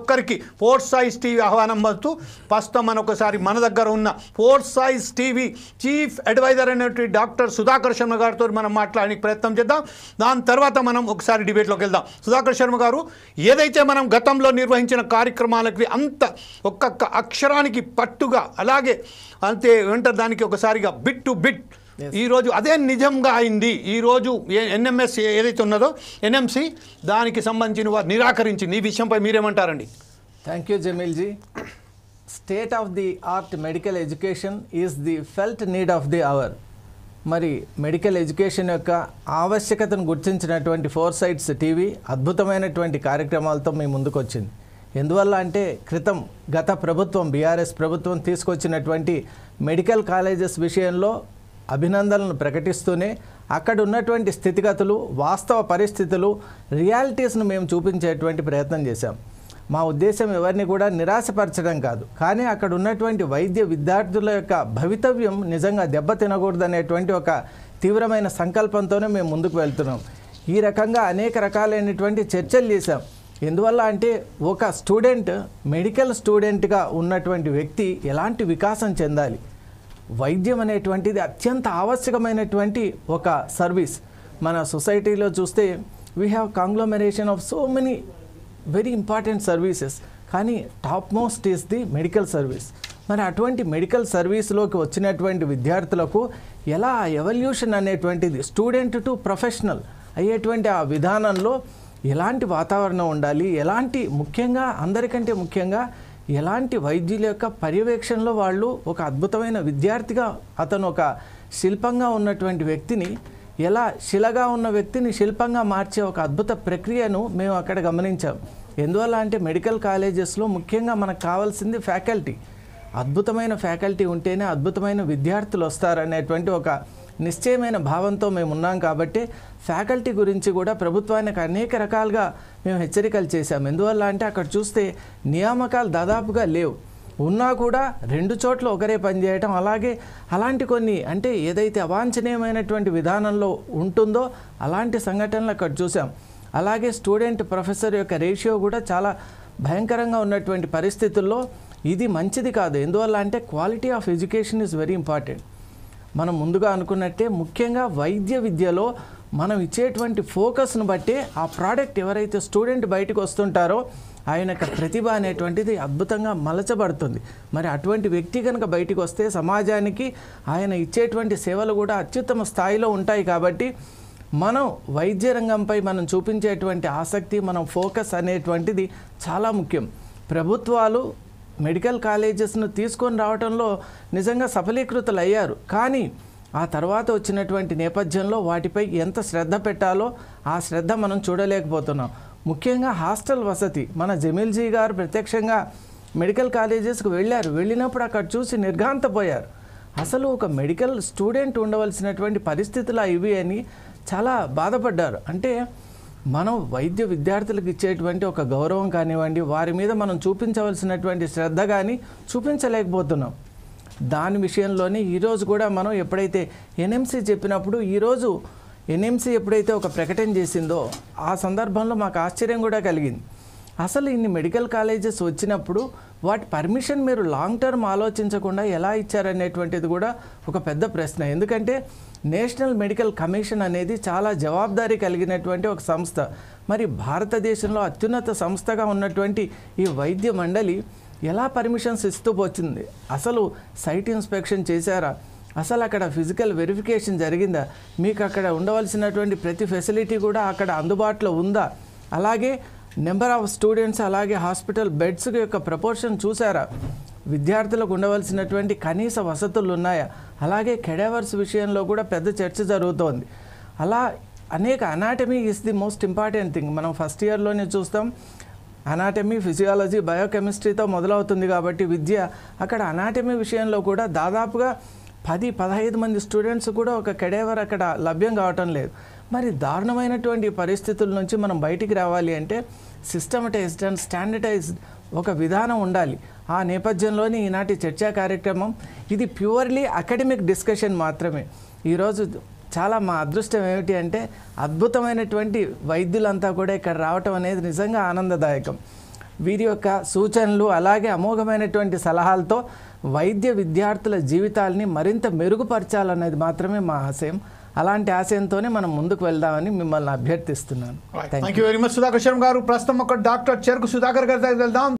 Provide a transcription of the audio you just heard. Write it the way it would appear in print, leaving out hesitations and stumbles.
ఒక్కరికి ఫోర్ సైజ్ టీవీ ఆహ్వానం పలుకుతూ ప్రస్తుతం మన ఒకసారి మన దగ్గర ఉన్న ఫోర్ సైజ్ టీవీ చీఫ్ అడ్వైజర్ అయినటువంటి డాక్టర్ సుధాకర్ శర్మ గారితో మనం మాట్లాడడానికి ప్రయత్నం చేద్దాం. దాని తర్వాత మనం ఒకసారి డిబేట్లోకి వెళ్దాం. సుధాకర్ శర్మ గారు, ఏదైతే మనం గతంలో నిర్వహించిన కార్యక్రమాలకి అంత ఒక్కొక్క అక్షరానికి పట్టుగా అలాగే అంతే వెంట దానికి ఒకసారిగా బిట్ టు బిట్ ఈరోజు అదే నిజంగా అయింది. ఈరోజు ఎన్ఎంఎస్ ఏదైతే ఉన్నదో ఎన్ఎంసి దానికి సంబంధించిన వారు నిరాకరించింది. ఈ విషయంపై మీరేమంటారండి? Thank you Jameelji. State of the art medical education is the felt need of the hour. మరి మెడికల్ ఎడ్యుకేషన్ యొక్క ఆవశ్యకతను గుర్తించినటువంటి ఫోర్ సైట్స్ టీవీ అద్భుతమైనటువంటి కార్యక్రమాలతో మీ ముందుకు వచ్చింది. ఎందువల్ల అంటే గత ప్రభుత్వం బీఆర్ఎస్ ప్రభుత్వం తీసుకొచ్చినటువంటి మెడికల్ కాలేజెస్ విషయంలో అభినందనలను ప్రకటిస్తూనే అక్కడ ఉన్నటువంటి స్థితిగతులు, వాస్తవ పరిస్థితులు, రియాలిటీస్ను మేము చూపించేటువంటి ప్రయత్నం చేశాం. మా ఉద్దేశం ఎవరిని కూడా నిరాశపరచడం కాదు, కానీ అక్కడ ఉన్నటువంటి వైద్య విద్యార్థుల యొక్క భవితవ్యం నిజంగా దెబ్బతినకూడదనేటువంటి ఒక తీవ్రమైన సంకల్పంతోనే మేము ముందుకు వెళ్తున్నాం. ఈ రకంగా అనేక రకాలైనటువంటి చర్చలు చేశాం. ఎందువల్ల అంటే ఒక స్టూడెంట్ మెడికల్ స్టూడెంట్గా ఉన్నటువంటి వ్యక్తి ఎలాంటి వికాసం చెందాలి, వైద్యం అనేటువంటిది అత్యంత ఆవశ్యకమైనటువంటి ఒక సర్వీస్. మన సొసైటీలో చూస్తే we have conglomeration of so many very important services, కానీ top most is the medical service. మరి అటువంటి మెడికల్ సర్వీస్లోకి వచ్చినటువంటి విద్యార్థులకు ఎలా ఎవల్యూషన్ అనేటువంటిది స్టూడెంట్ టు ప్రొఫెషనల్ అయ్యేటువంటి ఆ విధానంలో ఎలాంటి వాతావరణం ఉండాలి, ఎలాంటి ముఖ్యంగా అందరికంటే ముఖ్యంగా ఎలాంటి వైద్యుల యొక్క పర్యవేక్షణలో వాళ్ళు ఒక అద్భుతమైన విద్యార్థిగా అతను ఒక శిల్పంగా ఉన్నటువంటి వ్యక్తిని ఎలా శిలగా ఉన్న వ్యక్తిని శిల్పంగా మార్చే ఒక అద్భుత ప్రక్రియను మేము అక్కడ గమనించాం. ఎందువల్ల అంటే మెడికల్ కాలేజెస్లో ముఖ్యంగా మనకు కావాల్సింది ఫ్యాకల్టీ. అద్భుతమైన ఫ్యాకల్టీ ఉంటేనే అద్భుతమైన విద్యార్థులు వస్తారనేటువంటి ఒక నిశ్చయమైన భావంతో మేము ఉన్నాం. కాబట్టి ఫ్యాకల్టీ గురించి కూడా ప్రభుత్వానికి అనేక రకాలుగా మేము హెచ్చరికలు చేశాం. ఎందువల్ల అంటే అక్కడ చూస్తే నియామకాలు దాదాపుగా లేవు, ఉన్నా కూడా 2 చోట్ల ఒకరే పనిచేయటం, అలాంటి కొన్ని అంటే ఏదైతే అవాంఛనీయమైనటువంటి విధానంలో ఉంటుందో అలాంటి సంఘటనలు అక్కడ చూసాం. అలాగే స్టూడెంట్ ప్రొఫెసర్ యొక్క రేషియో కూడా చాలా భయంకరంగా ఉన్నటువంటి పరిస్థితుల్లో ఇది మంచిది కాదు. ఎందువల్ల అంటే quality of education is very important. మనం ముందుగా అనుకున్నట్టే ముఖ్యంగా వైద్య విద్యలో మనం ఇచ్చేటువంటి ఫోకస్ను బట్టే ఆ ప్రోడక్ట్ ఎవరైతే స్టూడెంట్ బయటకు వస్తుంటారో ఆయన యొక్క ప్రతిభ అనేటువంటిది అద్భుతంగా మలచబడుతుంది. మరి అటువంటి వ్యక్తి కనుక బయటకు వస్తే సమాజానికి ఆయన ఇచ్చేటువంటి సేవలు కూడా అత్యుత్తమ స్థాయిలో ఉంటాయి. కాబట్టి మనం వైద్య రంగంపై మనం చూపించేటువంటి ఆసక్తి, మనం ఫోకస్ అనేటువంటిది చాలా ముఖ్యం. ప్రభుత్వాలు మెడికల్ కాలేజెస్ను తీసుకొని రావడంలో నిజంగా సఫలీకృతులు అయ్యారు, కానీ ఆ తర్వాత వచ్చినటువంటి నేపథ్యంలో వాటిపై ఎంత శ్రద్ధ పెట్టాలో ఆ శ్రద్ధ మనం చూడలేకపోతున్నాం. ముఖ్యంగా హాస్టల్ వసతి. మన జమీల్జీ గారు ప్రత్యక్షంగా మెడికల్ కాలేజెస్కి వెళ్ళినప్పుడు అక్కడ చూసి నిర్ఘాంతపోయారు. అసలు ఒక మెడికల్ స్టూడెంట్ ఉండవలసినటువంటి పరిస్థితులు ఇవి అని చాలా బాధపడ్డారు. అంటే మనం వైద్య విద్యార్థులకు ఇచ్చేటువంటి ఒక గౌరవం కానివ్వండి, వారి మీద మనం చూపించవలసినటువంటి శ్రద్ధ కానీ చూపించలేకపోతున్నాం. దాని విషయంలోనే ఈరోజు కూడా మనం ఎప్పుడైతే ఎన్ఎంసీ చెప్పినప్పుడు ఈరోజు ఎన్ఎంసీ ఎప్పుడైతే ఒక ప్రకటన చేసిందో ఆ సందర్భంలో మాకు ఆశ్చర్యం కూడా కలిగింది. అసలు ఇన్ని మెడికల్ కాలేజెస్ వచ్చినప్పుడు వాటి పర్మిషన్ మీరు లాంగ్ టర్మ్ ఆలోచించకుండా ఎలా ఇచ్చారనేటువంటిది కూడా ఒక పెద్ద ప్రశ్న. ఎందుకంటే నేషనల్ మెడికల్ కమిషన్ అనేది చాలా జవాబుదారీ కలిగినటువంటి ఒక సంస్థ. మరి భారతదేశంలో అత్యున్నత సంస్థగా ఉన్నటువంటి ఈ వైద్య మండలి ఎలా పర్మిషన్స్ ఇస్తూ వచ్చింది? అసలు సైట్ ఇన్స్పెక్షన్ చేశారా? అసలు అక్కడ ఫిజికల్ వెరిఫికేషన్ జరిగిందా? మీకు అక్కడ ఉండవలసినటువంటి ప్రతి ఫెసిలిటీ కూడా అక్కడ అందుబాటులో ఉందా? అలాగే నెంబర్ ఆఫ్ స్టూడెంట్స్, అలాగే హాస్పిటల్ బెడ్స్ యొక్క ప్రపోర్షన్ చూసారా? విద్యార్థులకు ఉండవలసినటువంటి కనీస వసతులు ఉన్నాయా? అలాగే కెడావర్స్ విషయంలో కూడా పెద్ద చర్చ జరుగుతోంది. అలా అనేక anatomy is the most important thing. మనం ఫస్ట్ ఇయర్లోనే చూస్తాం అనాటమీ, ఫిజియాలజీ, బయోకెమిస్ట్రీతో మొదలవుతుంది. కాబట్టి విద్య అక్కడ అనాటమీ విషయంలో కూడా దాదాపుగా 10-15 మంది స్టూడెంట్స్ కూడా ఒక కెడేవర్ అక్కడ లభ్యం కావటం లేదు. మరి దారుణమైనటువంటి పరిస్థితుల నుంచి మనం బయటికి రావాలి అంటే సిస్టమటైజ్డ్ అండ్ స్టాండర్డైజ్డ్ ఒక విధానం ఉండాలి. ఆ నేపథ్యంలోని ఈనాటి చర్చా కార్యక్రమం ఇది ప్యూర్లీ అకాడమిక్ డిస్కషన్ మాత్రమే. ఈరోజు చాలా మా అదృష్టం ఏమిటి అంటే అద్భుతమైనటువంటి వైద్యులంతా కూడా ఇక్కడ రావటం అనేది నిజంగా ఆనందదాయకం. వీరి యొక్క సూచనలు అలాగే అమోఘమైనటువంటి సలహాలతో వైద్య విద్యార్థుల జీవితాలని మరింత మెరుగుపరచాలనేది మాత్రమే మా ఆశయం. అలాంటి ఆశయంతోనే మనం ముందుకు వెళ్దామని మిమ్మల్ని అభ్యర్థిస్తున్నాను. Thank you very much Sudhakar Sharma గారు. ప్రస్తుతం ఒక డాక్టర్ చెరుకు సుధాకర్ గారి దగ్గరికి వెళ్దాం.